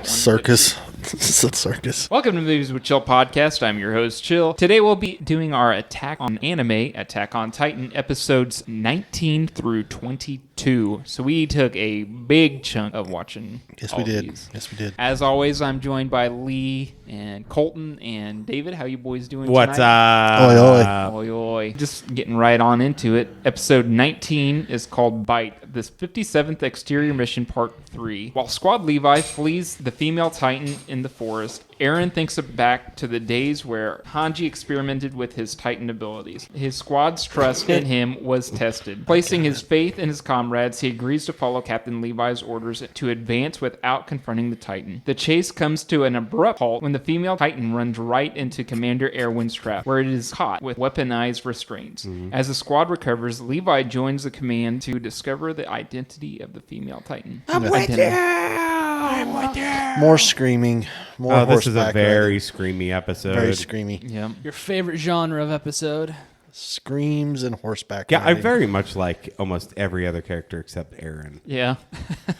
one. Circus. It's a circus. Welcome to Movies with Chill podcast. I'm your host, Chill. Today we'll be doing our Attack on Anime, Attack on Titan, episodes 19 through 22. So we took a big chunk of watching all these. Yes, we did. As always, I'm joined by Lee and Colton and David. How you boys doing What's tonight? up? Oi, oi. Oi, oi. Just getting right on into it. Episode 19 is called Bite, this 57th Exterior Mission Part 3. While Squad Levi flees the female Titan in the forest, Eren thinks back to the days where Hanji experimented with his Titan abilities. His squad's trust in him was tested. Placing his faith in his comrades, he agrees to follow Captain Levi's orders to advance without confronting the Titan. The chase comes to an abrupt halt when the female Titan runs right into Commander Erwin's trap, where it is caught with weaponized restraints. As the squad recovers, Levi joins the command to discover the identity of the female Titan. I'm right there. More screaming. More Oh, this is a horseback very riding. screamy episode. Very screamy. Yeah. Your favorite genre of episode? Screams and horseback Yeah, I riding. very much like almost every other character except Eren. Yeah.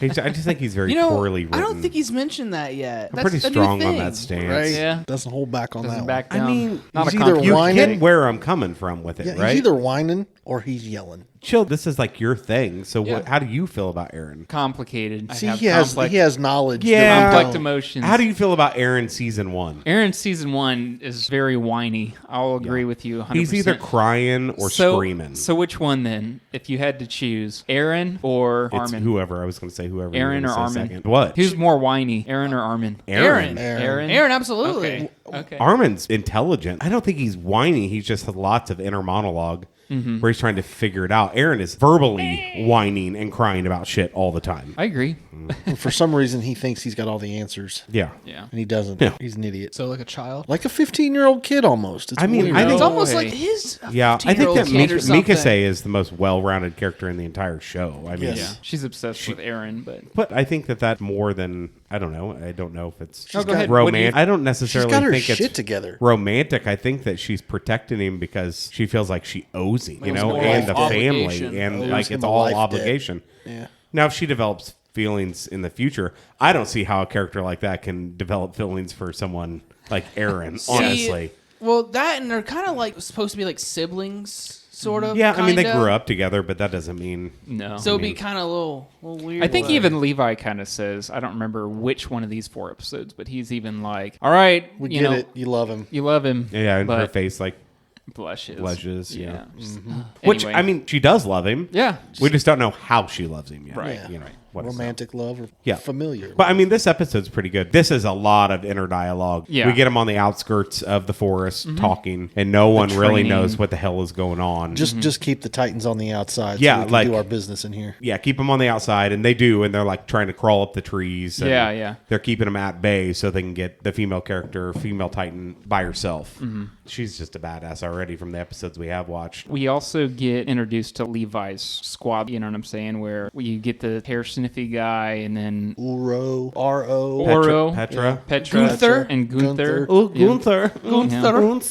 I just think he's very You know, poorly written. I don't think he's mentioned that yet. I'm pretty That's a new strong on thing. that stance. Right? Yeah. Doesn't hold back on Doesn't that back one. down. I mean, not he's a either compliment. You whining- get where I'm coming from with it, Yeah, right? he's either whining or he's yelling. Chill, this is like your thing. So Yeah. how do you feel about Eren? Complicated. See, I have he has complex knowledge. that Yeah. we complex don't. emotions. How do you feel about Eren season 1? Aaron season 1 is very whiny. I'll agree with you 100%. He's either crying or screaming. So which one then? If you had to choose, Aaron or It's Armin? whoever. I was going to say whoever. Aaron you were or gonna say Armin? second. What? Who's more whiny, Aaron or Armin? Eren. Aaron, absolutely. Okay. Okay. Armin's intelligent. I don't think he's whiny. He's just had lots of inner monologue where he's trying to figure it out. Eren is verbally whining and crying about shit all the time. I agree. For some reason, he thinks he's got all the answers, Yeah. Yeah. and he doesn't. Yeah. He's an idiot. So like a child. Like a 15-year-old kid almost. It's I mean, weird. I think- It's almost way. like his. Yeah, I think that kid or something. Mikase is the most well-rounded character in the entire show. I mean, Yes. Yeah. She's obsessed with Aaron, but but I think that more than I don't know. I don't know if it's No, go ahead. What do you- romantic. I don't She's necessarily got her think shit it's together. romantic. I think that she's protecting him because she feels like she owes him, you It's know, more and like the obligation. family, and Owes like him it's a all life debt. obligation. Yeah. Now, if she develops feelings in the future, I don't see how a character like that can develop feelings for someone like Aaron. Honestly, Well, that and they're kind of like supposed to be like siblings, sort of. yeah. I mean, they kinda. grew up together, but that doesn't mean no. So it'd be kind of a little weird. I think whatever. even Levi kind of says, I don't remember which one of these 4 episodes, but he's even like, all right, We you get know, it. You love him. you love him. yeah. And her but face like blushes. blushes. Yeah. Yeah. Just- Which anyway. I mean, she does love him. yeah. We just don't know how she loves him yet. Right. Yeah. You know, what it's Romantic love or Yeah. familiar. But I mean, this episode's pretty good. This is a lot of inner dialogue. Yeah. We get them on the outskirts of the forest talking, and no one really training. knows what the hell is going on. Just keep the Titans on the outside. Yeah, so we can like- do our business in here. yeah, keep them on the outside, and they do, and they're like trying to crawl up the trees. And Yeah, yeah. They're keeping them at bay so they can get the female character, female Titan, by herself. She's just a badass already from the episodes we have watched. We also get introduced to Levi's squad, you know what I'm saying, where you get the hair sniffy guy and then Uro, R-O. Oro, Petra. Petra, Gunther. and Gunther. Oh, Yeah. Gunther. Gunther.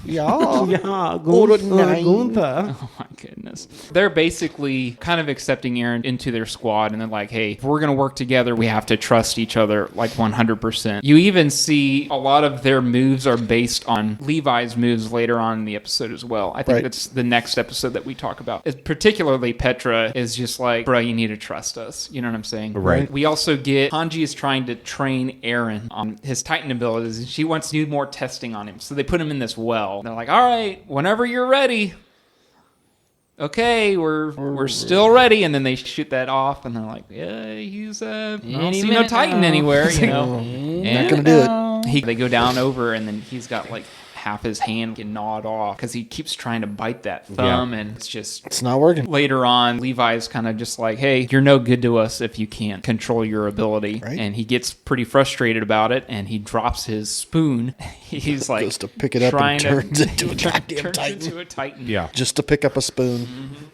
Yeah. Yeah, Gunther. Gunther. Oh my goodness. They're basically kind of accepting Aaron into their squad and they're like, hey, if we're going to work together, we have to trust each other like 100%. You even see a lot of their moves are based on Levi's moves later on in the episode as well. I think Right. that's the next episode that we talk about. Particularly Petra is just like, bro, you need to trust us. You know what I'm saying? Right. We also get Hanji is trying to train Aaron on his Titan abilities and she wants to do more testing on him. So they put him in this well. They're like, all right, whenever you're ready. Okay, we're still ready, and then they shoot that off, and they're like, yeah, he's I don't Any see no minute Titan now. anywhere, you know. Not gonna do it. They go down over, and then he's got like half his hand get gnawed off because he keeps trying to bite that thumb, and it's just. It's not working. Later on, Levi's kind of just like, hey, you're no good to us if you can't control your ability. Right. And he gets pretty frustrated about it, and he drops his spoon. He's like, Goes to pick it up and trying turns to, into a goddamn turns Titan. into a Titan. Yeah. Just to pick up a spoon.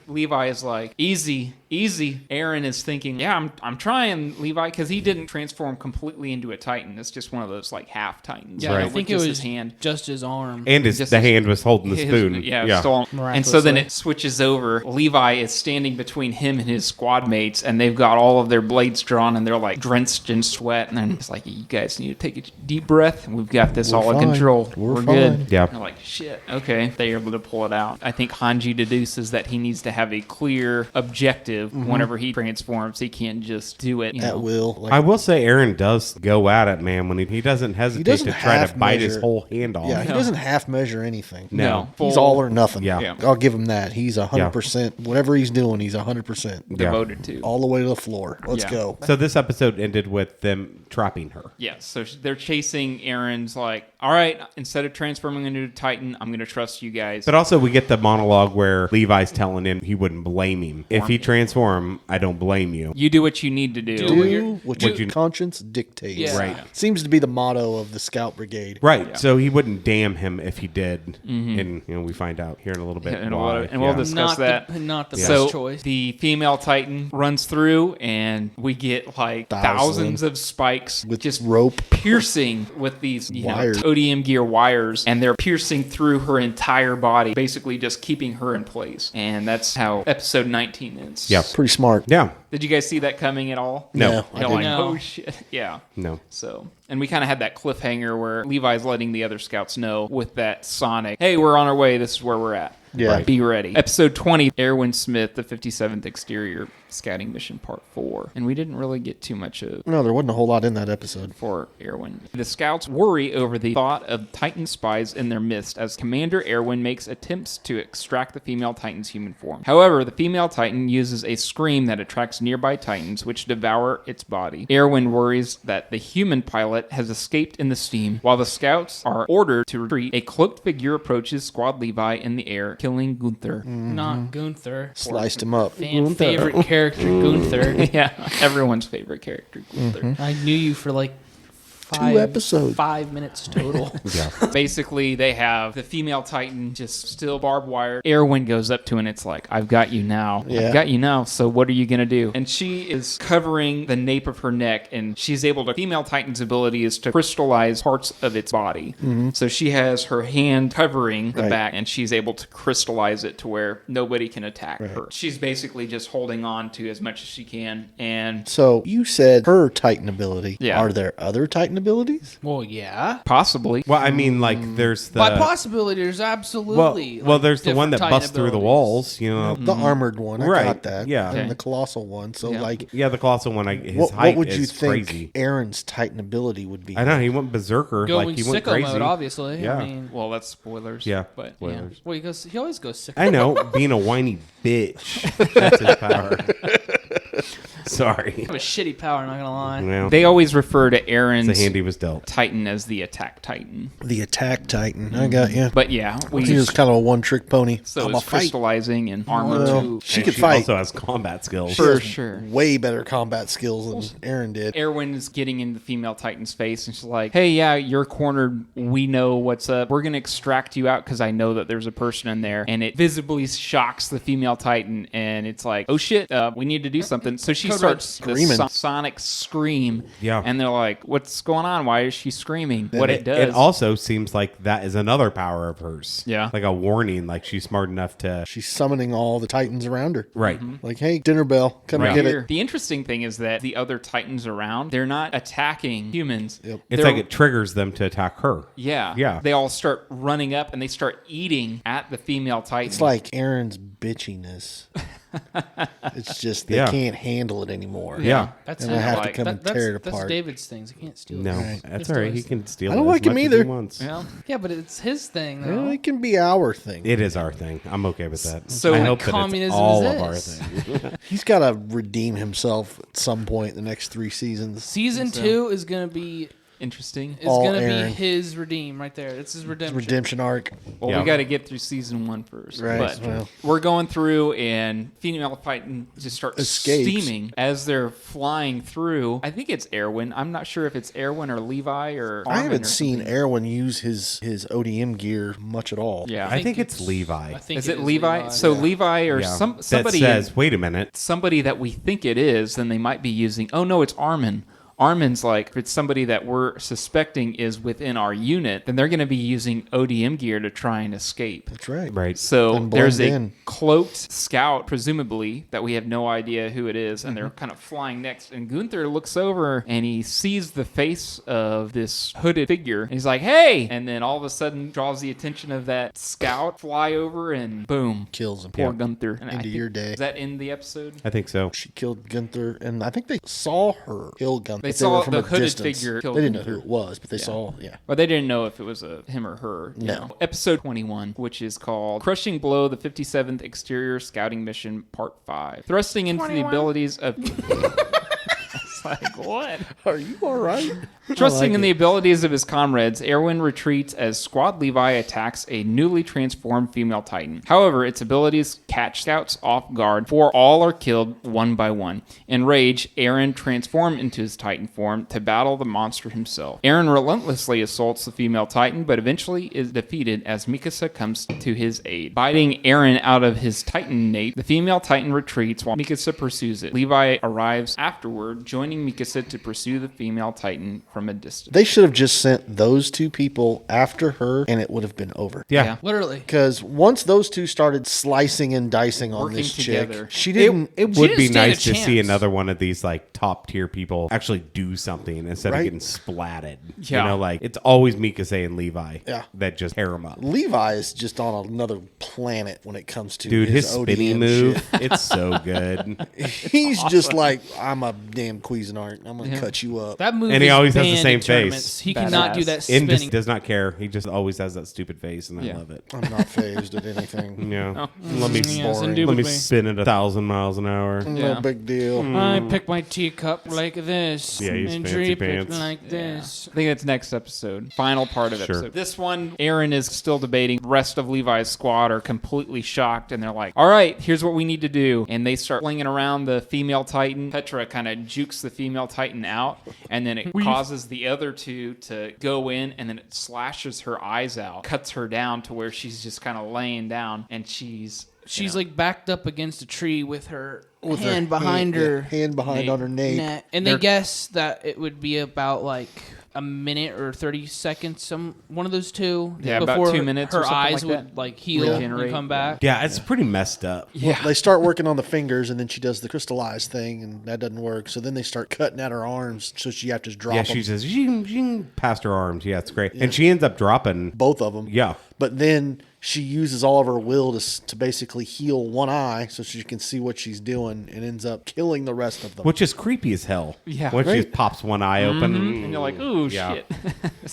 Levi is like, easy. easy. Aaron is thinking, yeah, I'm trying, Levi, because he didn't transform completely into a Titan. It's just one of those like half Titans. Yeah, Right. I think With it just was his hand. just his arm. And Just the his- hand was holding the His- spoon. Yeah, stolen. And so then Miraculously. it switches over. Levi is standing between him and his squad mates, and they've got all of their blades drawn, and they're like drenched in sweat. And then it's like, you guys need to take a deep breath. We've got this all in fine. control. We're good. fine. Yeah. They're like, shit, okay. They're able to pull it out. I think Hanji deduces that he needs to have a clear objective whenever he transforms. He can't just do it. You At know. will. Like, I will say Aaron does go at it, man, when he doesn't hesitate doesn't to try to half bite his measure. whole hand off. yeah, he doesn't half measure anything. No. He's Full all or nothing. Yeah. I'll give him that. He's 100%. Whatever he's doing, he's 100%. devoted to. All the way to the floor. Let's Yeah. go. So this episode ended with them trapping her. Yeah, so they're chasing Aaron's like, all right, instead of transforming into a Titan, I'm going to trust you guys. But also we get the monologue where Levi's telling him he wouldn't blame him. If he transform, I don't blame you. You do what you need to do. Do what Would your you- conscience dictates. Yeah. Right. Seems to be the motto of the Scout Brigade. Right. So he wouldn't damn him if he did. And we find out here in a little bit. And why. we'll discuss that. Not the So best choice. the female Titan runs through, and we get like thousands of spikes With just rope. piercing with these Wires. ODM gear wires, and they're piercing through her entire body, basically just keeping her in place. And that's how episode 19 ends. Yeah. Pretty smart. Yeah. Did you guys see that coming at all? No. Yeah, I You're did. like, No. oh shit. Yeah. No. So, and we kind of had that cliffhanger where Levi's letting the other scouts know with that sonic, hey, we're on our way. This is where we're at. Yeah. Right. Be ready. Episode 20, Erwin Smith, the 57th Exterior Scouting Mission Part 4. And we didn't really get too much of No, there wasn't a whole lot in that episode. for Erwin. The scouts worry over the thought of Titan spies in their midst as Commander Erwin makes attempts to extract the female Titan's human form. However, the female Titan uses a scream that attracts nearby Titans, which devour its body. Erwin worries that the human pilot has escaped in the steam. While the scouts are ordered to retreat, a cloaked figure approaches Squad Levi in the air, killing Gunther. Not Gunther. Sliced him up. Fan favorite character, Gunther. Yeah, everyone's favorite character, Gunther. I knew you for like 2 episodes. 5 minutes total. Yeah. Basically, they have the female Titan just still barbed wire. Erwin goes up to her and it's like, I've got you now. Yeah. I've got you now. So what are you going to do? And she is covering the nape of her neck, and she's able to, female Titan's ability is to crystallize parts of its body. So she has her hand covering the Right. back, and she's able to crystallize it to where nobody can attack her. She's basically just holding on to as much as she can. And So you said her Titan ability. Yeah. Are there other Titan abilities? Well, yeah. possibly. Well, I mean, like, there's the... By possibility, there's absolutely. well, like, there's the one that different busts Titan through the abilities. walls, you know. The armored one. I Right, got that. yeah. And Okay. the colossal one. So, Yeah. like, Yeah, the colossal one, his what height would you is think crazy. Aaron's Titan ability would be? I know, he went berserker. Going like, he went sicko crazy. mode, obviously. Yeah. I mean, Well, that's spoilers. Yeah, But spoilers. well, he always goes sicko. I know, being a whiny bitch. That's his power. Sorry. I have a shitty power, not gonna lie. Well, they always refer to it's Aaron's the hand he was dealt. Titan as the attack Titan. The attack Titan. I got you. But yeah, He was kind of a one-trick pony. so I'm a it's fight. crystallizing and armor Well, too. she And could fight. also has combat skills. She For has sure. Way better combat skills than Aaron did. Erwin is getting in the female Titan's face, and she's like, "Hey, yeah, you're cornered. We know what's up. We're gonna extract you out because I know that there's a person in there." And it visibly shocks the female Titan, and it's like, "Oh shit, we need to do something." So she Code starts Red. Screaming. this sonic scream. Yeah. And they're like, "What's going on? Why is she screaming?" And What it- it does. It also seems like that is another power of hers. Yeah. Like a warning, like she's smart enough to... She's summoning all the Titans around her. Right. Like, hey, dinner bell, come Right and get here. it. The interesting thing is that the other Titans around, they're not attacking humans. Yep. It's They're- like it triggers them to attack her. Yeah. Yeah. They all start running up and they start eating at the female Titan. It's like Aaron's bitchiness. It's just they Yeah. can't handle it anymore. Yeah. That's And I it. have to like- come and that's, tear it that's apart. David's things. I can't steal. No, it. that's It's all right. He always- can steal I don't it like as him much as either. he wants. Yeah. Yeah, but it's his thing though. Well, it can be our thing. It is our thing. I'm okay with that. So I like hope that it's communism all is of our this. thing. He's got to redeem himself at some point in the next 3 seasons. Season 2 is gonna be interesting. It's All gonna Aaron. be his redeem right there. It's his redemption. Redemption arc. Well, Yeah. we got to get through season 1 first. Right, But well. we're going through, and female Titan just starts Escapes. steaming as they're flying through. I think it's Erwin. I'm not sure if it's Erwin or Levi or I Armin haven't or seen something. Erwin use his ODM gear much at all. Yeah. I think it's Levi. I think Is it Levi? So yeah. Levi or Yeah. somebody that says, wait a minute. somebody that we think it is, then they might be using. Oh no, it's Armin. Armin's like, if it's somebody that we're suspecting is within our unit, then they're going to be using ODM gear to try and escape. That's right. Right. So And there's blend a in. cloaked scout, presumably, that we have no idea who it is, and Mm-hmm. they're kind of flying next. And Gunther looks over and he sees the face of this hooded figure. And he's like, hey! And then all of a sudden draws the attention of that scout, fly over, and boom. Kills him. Poor Gunther. And I Into think- your day. Is that in the episode? I think so. She killed Gunther, and I think they saw her kill Gunther. They but saw were from the a hooded distance. figure kill They didn't know Gunther. who it was, but they saw, But they didn't know if it was a him or her. You No. know. Episode 21, which is called Crushing Blow, the 57th Exterior Scouting Mission, Part 5. Thrusting into the abilities of... It's like, what? Are you all right? Trusting in the abilities of his comrades, Erwin retreats as Squad Levi attacks a newly transformed female Titan. However, its abilities catch scouts off guard, for all are killed one by one. In rage, Aaron transforms into his Titan form to battle the monster himself. Aaron relentlessly assaults the female Titan, but eventually is defeated as Mikasa comes to his aid. Biting Aaron out of his Titan nape, the female Titan retreats while Mikasa pursues it. Levi arrives afterward, joining Mikasa to pursue the female Titan from a distance. They should have just sent those two people after her, and it would have been over. Yeah. Literally. Because once those two started slicing and dicing on Working this together. chick, she didn't. It She would didn't be stand a nice to see chance. another one of these like top tier people actually do something instead Right. of getting splatted. Yeah. You know, like it's always Mikasa and Levi Yeah. that just tear them up. Levi is just on another planet when it comes to Dude, his ODM spinning move, shit. it's so good. He's just like, I'm a damn Cuisinart. I'm gonna cut you up. That move And he is always has the banned same in face. tournaments. He cannot do Badass. that And spinning. just does not care. He just always has that stupid face, and I Yeah. love it. I'm not phased at anything. Yeah. Let me Yes, boring. let me indubitably. spin at 1,000 miles an hour. Yeah. No big deal. I pick my teacup like this Yeah, he's and fancy drape it pants. like this. I think that's next episode. Final part of Sure. episode. This one, Aaron is still debating. The rest of Levi's squad are completely shocked, and they're like, all right, here's what we need to do. And they start flinging around the female Titan. Petra kind of jukes the female Titan out, and then it causes the other two to go in, and then it slashes her eyes out, cuts her down to where she's just kind of laying down, and she's Like backed up against a tree with her With her hand behind her hand behind nape. on her nape. neck. And they They're- guess that it would be about like a minute or 30 seconds, one of those two. Yeah, about before 2 minutes her or something eyes like would that. like heal Regenerate. and come back. Yeah, it's pretty messed up. yeah. They start working on the fingers, and then she does the crystallized thing, and that doesn't work. So then they start cutting at her arms, so she have to drop Yeah, them, she says, she past her arms. Yeah, it's great. And she ends up dropping. both of them. Yeah. But then she uses all of her will to basically heal one eye, so she can see what she's doing, and ends up killing the rest of them. Which is creepy as hell. Yeah. When she Right? just pops one eye open. And you're like, ooh, Yeah. shit.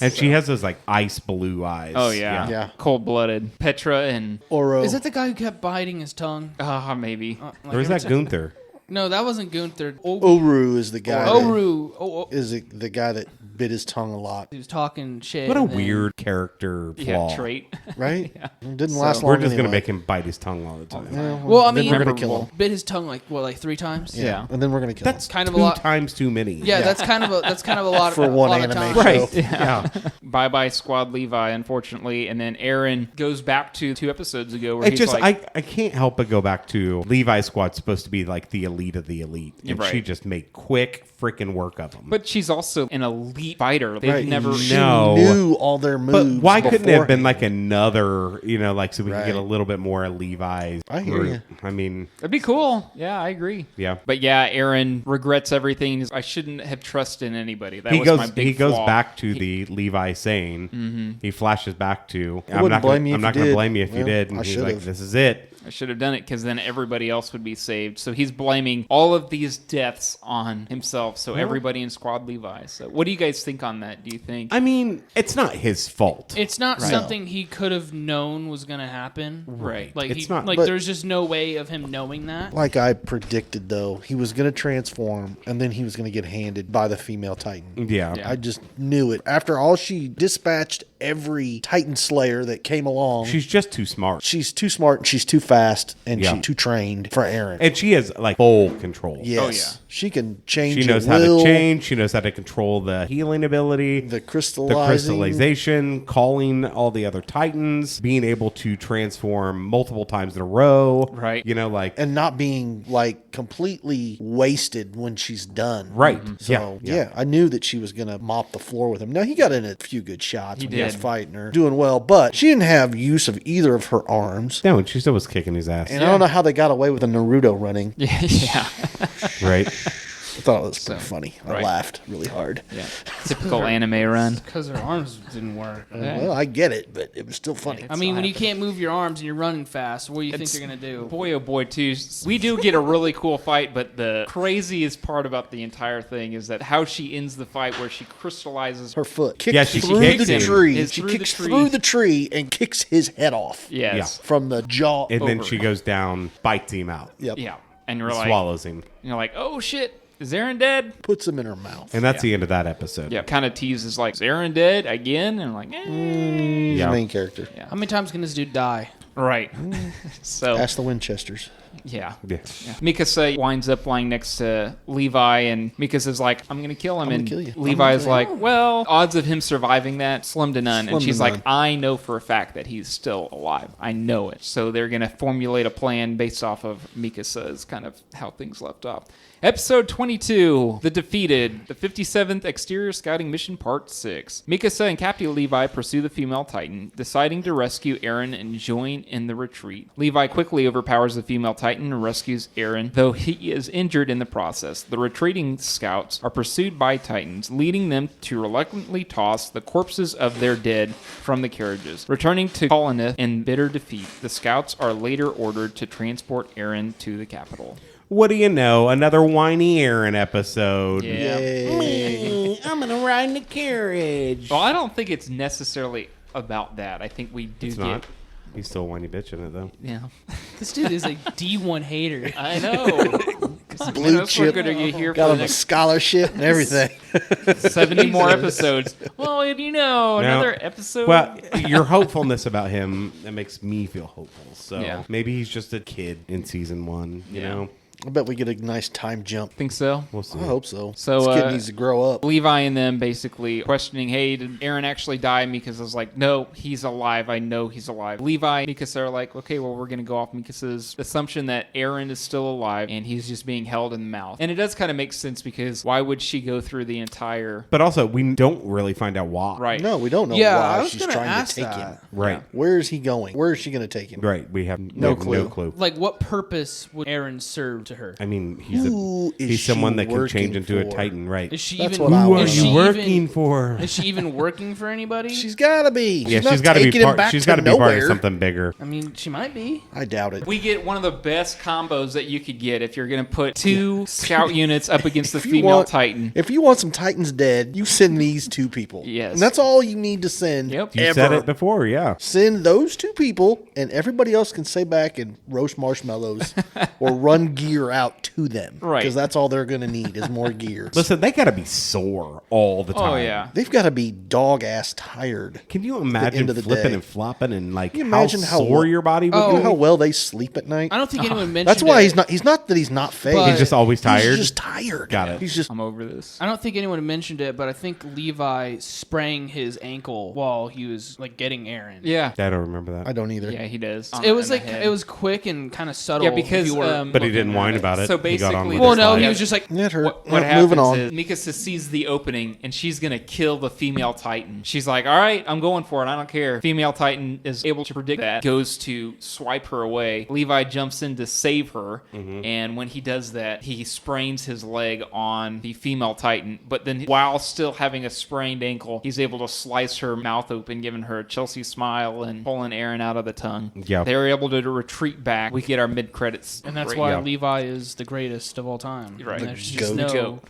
And she has those like ice blue eyes. Oh, yeah. Yeah. Cold-blooded. Petra and... Oro. Is that the guy who kept biting his tongue? maybe. Like Or is every that time- Gunther? No, that wasn't Gunther. Oru is the guy. that- Oru. Oh, is the guy that bit his tongue a lot, he was talking shit. What a and then- weird character flaw. Yeah, trait. right? It didn't last long. We're just going to anyway. make him bite his tongue all the time. Well, I then mean, we're gonna kill him. bit his tongue like 3 times. Yeah. And then we're gonna kill That's him. Kind of a two lot. times too many. Yeah, that's kind of a lot For a one lot of anime time. show. Right. Yeah. Bye-bye Squad Levi, unfortunately. And then Aaron goes back to 2 episodes ago where It he's just like... I can't help but go back to Levi's squad's supposed to be like the elite of the elite, and Right. she just made quick freaking work of them. But she's also an elite fighter. They've Right. never... She No. knew all their But moves. why couldn't it have been beforehand. like another, like so we could Right. get a little bit more of Levi's I hear group? ya. I mean, That'd be cool. Yeah, I agree. yeah. But yeah, Aaron regrets everything. I shouldn't have trusted anybody. That was my big He goes flaw. back to the Levi saying. He flashes back to. I wouldn't blame you I'm if not you going to did. blame you if you Well, did. And I he's like, should've. "This is it." I should have done it because then everybody else would be saved. So he's blaming all of these deaths on himself. So everybody in Squad Levi. So what do you guys think on that? Do you think? I mean, it's not his fault. It's not something he could have known was going to happen. Right. Like, It's not. like But- there's just no way of him knowing that. Like I predicted, though, he was going to transform, and then he was going to get handed by the female Titan. Yeah. I just knew it. After all, she dispatched every Titan Slayer that came along. She's just too smart. She's too smart, and she's too fast, and Yeah. she's too trained for Eren. And she has like full control. Yes. Oh, yeah. She can change She knows at how will, to change. She knows how to control the healing ability, the the crystallizing. crystallization, calling all the other Titans, being able to transform multiple times in a row. Right. You know, like And not being like completely wasted when she's done. right. So yeah, I knew that she was gonna mop the floor with him. Now he got in a few good shots when he was did. fighting her, doing well, but she didn't have use of either of her arms. No, and she still was kicking his ass. And I don't know how they got away with a Naruto running. Yeah. Right. I thought it was pretty funny. I right. laughed really hard. Yeah. Typical anime run. Because her arms didn't work. Well, I get it, but it was still funny. I mean, when you can't move your arms and you're running fast, what do you think they're going to do? Boy, oh boy, too. We do get a really cool fight, but the craziest part about the entire thing is that how she ends the fight where she crystallizes Her foot kicks Yeah, she through kicks the him. tree. Is She through the kicks tree. through the tree and kicks his head off Yes. from the jaw And then over. she goes down, bites him out, Yep. Yeah. And you're like, swallows him. you're like, oh shit, is Eren dead? Puts him in her mouth. And that's the end of that episode. Yeah. Kind of teases like, is Eren dead again? And I'm like, He's Yeah. the main character. Yeah. How many times can this dude die? Right. So Ask the Winchesters. yeah. Yeah. Mikasa winds up lying next to Levi, and Mikasa's like, I'm going to kill him. gonna And kill you. Levi's I'm gonna like, well, odds of him surviving that, slim to none. Slim And to she's none. like, I know for a fact that he's still alive. I know it. So they're going to formulate a plan based off of Mikasa is kind of how things left off. Episode 22, The Defeated, the 57th Exterior Scouting Mission Part 6. Mikasa and Captain Levi pursue the female Titan, deciding to rescue Eren and join in the retreat. Levi quickly overpowers the female Titan and rescues Eren, though he is injured in the process. The retreating scouts are pursued by Titans, leading them to reluctantly toss the corpses of their dead from the carriages. Returning to Colonith in bitter defeat, the scouts are later ordered to transport Eren to the capital. What do you know? Another whiny Aaron episode. Yeah. Yay. I'm gonna ride in the carriage. Well, I don't think it's necessarily about that. I think we do It's get. not. He's still a whiny bitch in it though. Yeah, This dude is a D1 hater. I know. Blue That's what chip. we're gonna get here Got for him the a next scholarship and everything. 70 more episodes. Well, if you know, Now- another episode. Well, your hopefulness about him that makes me feel hopeful. So Yeah. maybe he's just a kid in season 1. You Yeah. know, I bet we get a nice time jump. think so. we'll see. I hope so. So, this kid uh, needs to grow up. Levi and them basically questioning, hey, did Eren actually die? Mikasa's was like, no, he's alive. I know he's alive. Levi and Mikasa are like, okay, well, we're going to go off Mikasa's assumption that Eren is still alive and he's just being held in the mouth. And it does kind of make sense because why would she go through the entire... But also, we don't really find out why. Right. No, we don't know Yeah, why I was she's gonna trying ask to take that. him. Right. Where is he going? Where is she going to take him? Right. We have No clue. No clue. Like, what purpose would Aaron serve to her? I mean, Who is he's someone she that can change working into a for? Titan, right? Is she That's even? what I Who are wanna is know. you she working even, for? Is she even working for anybody? She's got to be. Yeah, not she's got to be taking him part. back She's to got to be part of nowhere. something bigger. I mean, she might be. I doubt it. We get one of the best combos that you could get if you're going to put two scout units up against the If you female want- Titan. If you want some Titans dead, you send these two people. Yes. And that's all you need to send. Yep. You ever. said it before, yeah. Send those two people, and everybody else can stay back and roast marshmallows or run gear out to them. Right. Because that's all they're going to need is more gear. Listen, they got to be sore all the time. Oh, yeah. They've got to be dog ass tired. Can you end imagine of the flipping day. and flopping and like Can you how imagine how sore well- your body would Oh. You know be? how well they sleep at night? I don't think anyone mentioned. That's why it. he's not that he's not fake. But- He's just always tired. He's just tired. Got it. He's just I'm over this. I don't think anyone mentioned it, but I think Levi sprang his ankle while he was like getting Aaron. Yeah. I don't remember that. I don't either. Yeah, he does. It was like it was quick and kind of subtle. Yeah, if because you were But he didn't looking whine about it. So He got on basically, with Well, his no, life. he was just like, It hurt. What Moving happens on. is Mikasa sees the opening and she's gonna kill the female Titan. She's like, "All right, I'm going for it. I don't care." Female Titan is able to predict that, goes to swipe her away. Levi jumps in to save her, and when he does that, he sprains his leg on the female Titan. But then, while still having a sprained ankle, he's able to slice her mouth open, giving her a Chelsea smile and pulling Aaron out of the tongue. Yeah. They were able to retreat back. We get our mid credits, and that's why Levi is the greatest of all time. Right. And there's The just goat. no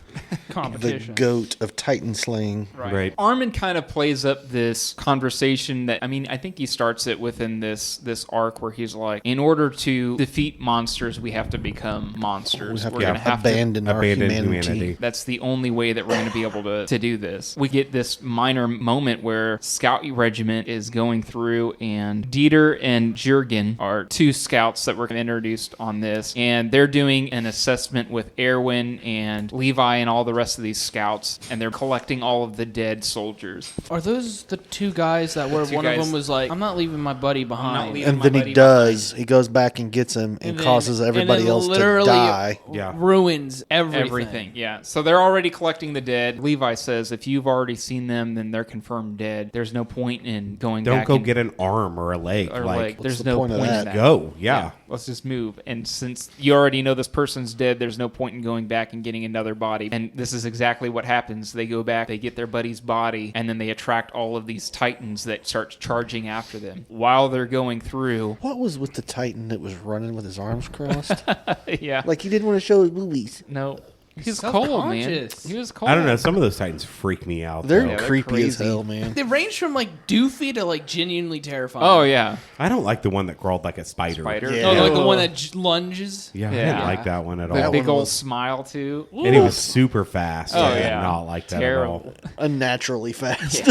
The competition. goat of Titan slaying. Right. Armin kind of plays up this conversation that, I mean, I think he starts it within this arc where he's like, in order to defeat monsters, we have to become monsters. We have We're to gonna have to. abandon our humanity. That's the only way that we're going to be able to do this. We get this minor moment where Scout Regiment is going through, and Dieter and Jurgen are two scouts that were introduced on this, and they're doing an assessment with Erwin and Levi and all the rest of these scouts, and they're collecting all of the dead soldiers. Are those the two guys that were, two one of guys- them was like, I'm not leaving my buddy behind. leaving And my then he buddy does. He goes back and gets him and then- causes everybody and then else to literally die. Yeah. ruins everything. Everything, yeah. So they're already collecting the dead. Levi says if you've already seen them, then they're confirmed dead. There's no point in going Don't back go and- get an arm or a leg. or like, like, there's the no point point of in that? that. go. Yeah. Let's just move. And since you already know this person's dead, there's no point in going back and getting another body. And this is exactly what happens. They go back, they get their buddy's body, and then they attract all of these titans that start charging after them. While they're going through, What was with the Titan that was running with his arms crossed? yeah, Like he didn't want to show his boobies. no, he's cold, man. Self-conscious. He was cold. I don't know. Some of those Titans freak me out. They're though. they're creepy as crazy. hell, man. They range from like doofy to like genuinely terrifying. Oh yeah, I don't like the one that crawled like a spider. spider. Yeah. Oh, like the one that lunges. Yeah, I Yeah. didn't like that one at The all. big one old was- smile too. And he was super fast. Oh, I did yeah. not like that Terrible. at all. Unnaturally fast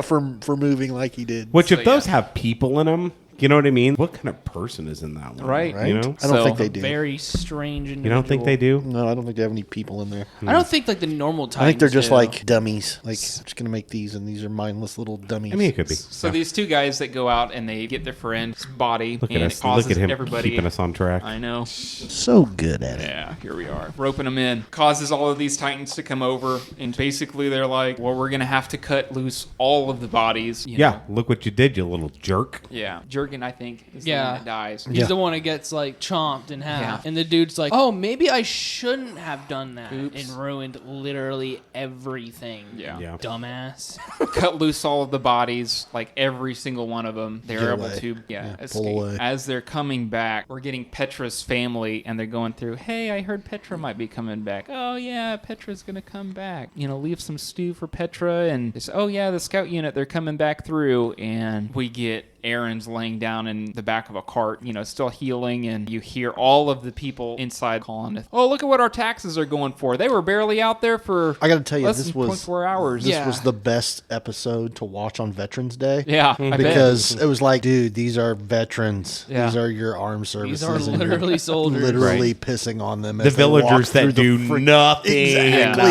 for moving like he did. Which, So, if those yeah. have people in them, you know what I mean? What kind of person is in that one? Right. Right? You know? I don't So- think they do. Very strange individual. You don't think they do? No, I don't think they have any people in there. I don't think like the normal Titans I think they're just do. like dummies. Like, I'm just gonna make these, and these are mindless little dummies. I mean, it could be. So Yeah. these two guys that go out and they get their friend's body, Look and at it us. causes Look at him everybody. keeping us on track. I know. so good at it. Yeah, here we are. Roping them in. Causes all of these titans to come over, and basically they're like, well, we're going to have to cut loose all of the bodies. you Yeah, know? look what you did, you little jerk. Yeah. Jurgen, I think, is the Yeah. one that dies. He's Yeah. the one that gets like chomped in half. Yeah. And the dude's like, oh, maybe I shouldn't have done that. Oops. And ruined literally everything. Yeah. Yeah. Dumbass. Cut loose all of the bodies, like every single one of them. They're Get able away. to Yeah, pull escape. away. As they're coming back, we're getting Petra's family, and they're going through, hey, I heard Petra might be coming back. Oh, yeah, Petra's going to come back. You know, leave some stew for Petra. And they say, oh, yeah, the scout unit, they're coming back through. And we get Aaron's laying down in the back of a cart, you know, still healing, and you hear all of the people inside calling, oh, look at what our taxes are going for. They were barely out there for I got to tell you, less this than was 24 hours. this Yeah. was the best episode to watch on Veterans Day. Yeah, I bet. Because it was like, dude, these are veterans. Yeah. These are your armed services. These are and you're literally soldiers. literally pissing on them. The as they walk villagers through that the do frick- nothing. Exactly.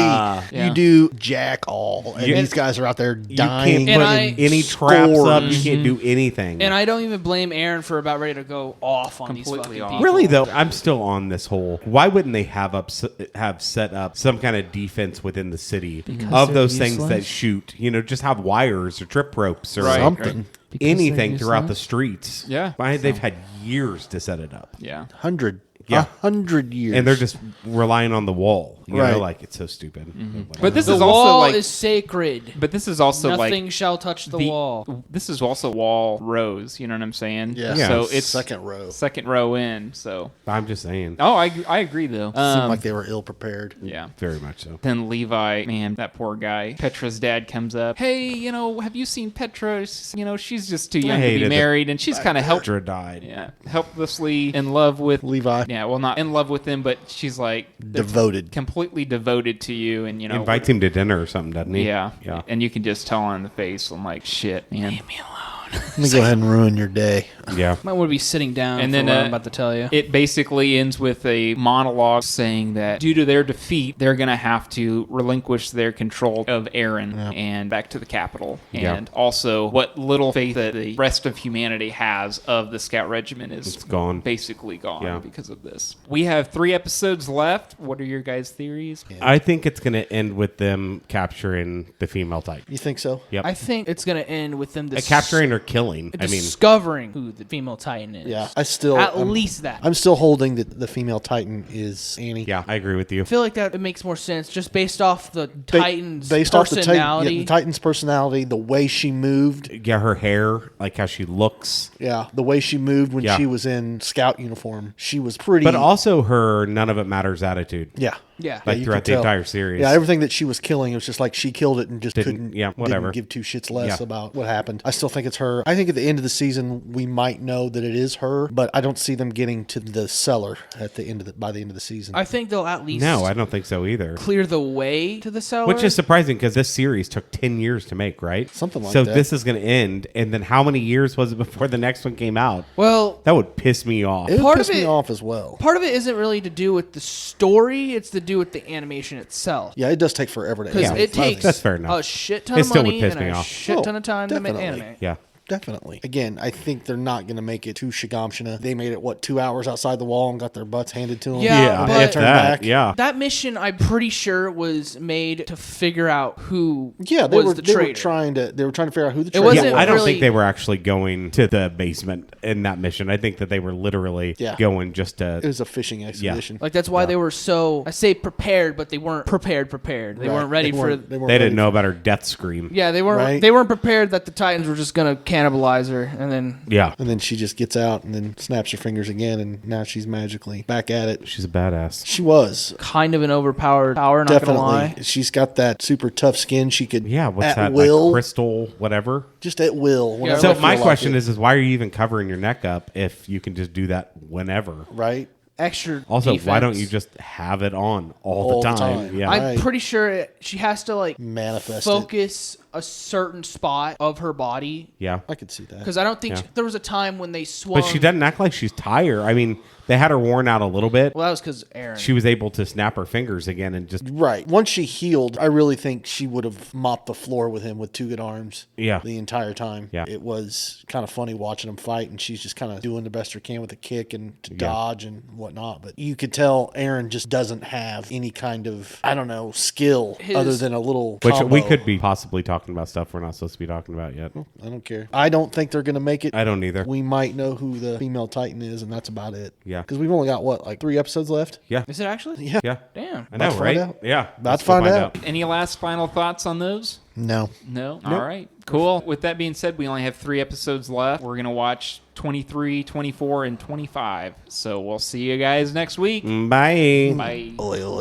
Yeah. You do jack all, and You- these guys are out there You dying. can't put And any traps up. You scores. can't do anything. And I don't even blame Aaron for about ready to go off on these Completely fucking off. people. Really though, I'm still on this whole. Why wouldn't they have set up some kind of defense within the city of they're those things that useless? shoot? You know, just have wires or trip ropes or Right. Something. anything throughout the streets. Yeah. They've had years to set it up, Yeah. 100 years. and they're just relying on the wall. You know, Right. like it's so stupid. But this The is wall also like, is sacred. but this is also Nothing like shall touch the wall. This is also wall rows. You know what I'm saying? Yeah. So Yeah. it's second row. second row in. So I'm just saying, oh, I agree though. Seemed like they were ill prepared. Yeah. very much so. Then Levi, man, that poor guy. Petra's dad comes up. Hey, you know, have you seen Petra? You know, she's just too young to be hated the- married, and she's kind of Petra died. yeah, helplessly in love with Levi. Yeah, well, not in love with him, but she's like Devoted. completely devoted to you, and you know, Invites him to dinner or something, doesn't he? yeah, Yeah. and you can just tell on the face. I'm like, shit, man. Leave me alone. Let me go ahead and ruin your day. Yeah. Might want to be sitting down And for then, what I'm about to tell you. It basically ends with a monologue saying that due to their defeat, they're going to have to relinquish their control of Aaron and back to the capital. Yeah. And also, what little faith that the rest of humanity has of the Scout Regiment is It's gone. basically gone Yeah. because of this. We have 3 episodes left. What are your guys' theories? I think it's going to end with them capturing the female Titan. You think so? Yep. I think it's going to end with them Capturing or killing. I mean, discovering who the female Titan is. Yeah. At least that. I'm still holding that the female Titan is Annie. yeah, I agree with you. I feel like that it makes more sense just based off the Ba- Titan's based off the personality. the Titan's personality, the way she moved. Yeah, her hair, like how she looks. Yeah, the way she moved when Yeah. she was in Scout uniform. She was pretty. But also her none of it matters attitude. yeah. yeah. Like you throughout could the tell. entire series. Yeah, everything that she was killing, it was just like she killed it and just Didn't- whatever. didn't give 2 shits less Yeah. about what happened. I still think it's her. I think at the end of the season we might know that it is her, but I don't see them getting to the cellar at the end of by the end of the season. I think they'll at least No, I don't think so either. clear the way to the cellar. Which is surprising because this series took 10 years to make, right? Something like so that. this is going to end, and then how many years was it before the next one came out? well, That would piss me off. it would part piss of me it- off as well. part of it isn't really to do with the story; it's to do with the animation itself. Yeah, it does take forever to Because animate. it takes That's fair enough. a shit ton It of still would money piss and me a off. shit ton of time to definitely. animate. Yeah. Definitely. Again, I think they're not going to make it to Shigamshina. They made it, 2 hours outside the wall and got their butts handed to them? Yeah, Yeah, but- if Turn that, back. yeah. That mission, I'm pretty sure, was made to figure out who Yeah, was were the they were traitor. trying to figure out who the It traitor wasn't Yeah, was. I don't really- think they were actually going to the basement in that mission. I think that they were literally Yeah. going just to. It was a fishing expedition. Like that's why they were so I say prepared, but they weren't prepared. They Right. weren't ready They for. weren't They ready didn't know about her death scream. Yeah, they weren't. Right. They weren't prepared that the Titans were just gonna cannibalize her, and then Yeah. And then she just gets out and then snaps her fingers again, and now she's magically back at it. She's a badass. She was. kind of an overpowered power. Not gonna lie. Definitely. She's got that super tough skin. She could, Yeah, what's at that? will, Like crystal, whatever. just at will. whenever So I feel my like question it. is why are you even covering your neck up if you can just do that whenever? Right? Extra. Also, why don't defense. you just have it on all the time? Yeah. I'm Right. pretty sure she has to like Manifest it. focus a certain spot of her body yeah. I could see that. because I don't think Yeah. there was a time when they swung. But she doesn't act like she's tired. I mean, they had her worn out a little bit. Well, that was because Aaron. She was able to snap her fingers again and just Right. Once she healed, I really think she would have mopped the floor with him with 2 good arms. Yeah. The entire time. Yeah. It was kind of funny watching them fight, and she's just kind of doing the best her can with a kick and to dodge and whatnot. But you could tell Aaron just doesn't have any kind of, I don't know, skill other than a little which combo. we could be possibly talking about stuff we're not supposed to be talking about yet. I don't care. I don't think they're going to make it. I don't either. We might know who the female Titan is, and that's about it. Yeah. Because we've only got, like 3 episodes left? Yeah. Is it actually? Yeah. Yeah. Damn. I know, About to right? find out. Yeah. About Let's to go find out. Any last final thoughts on those? No. No? All right. Cool. With that being said, we only have 3 episodes left. We're going to watch 23, 24, and 25. So we'll see you guys next week. Bye. Bye. Oil.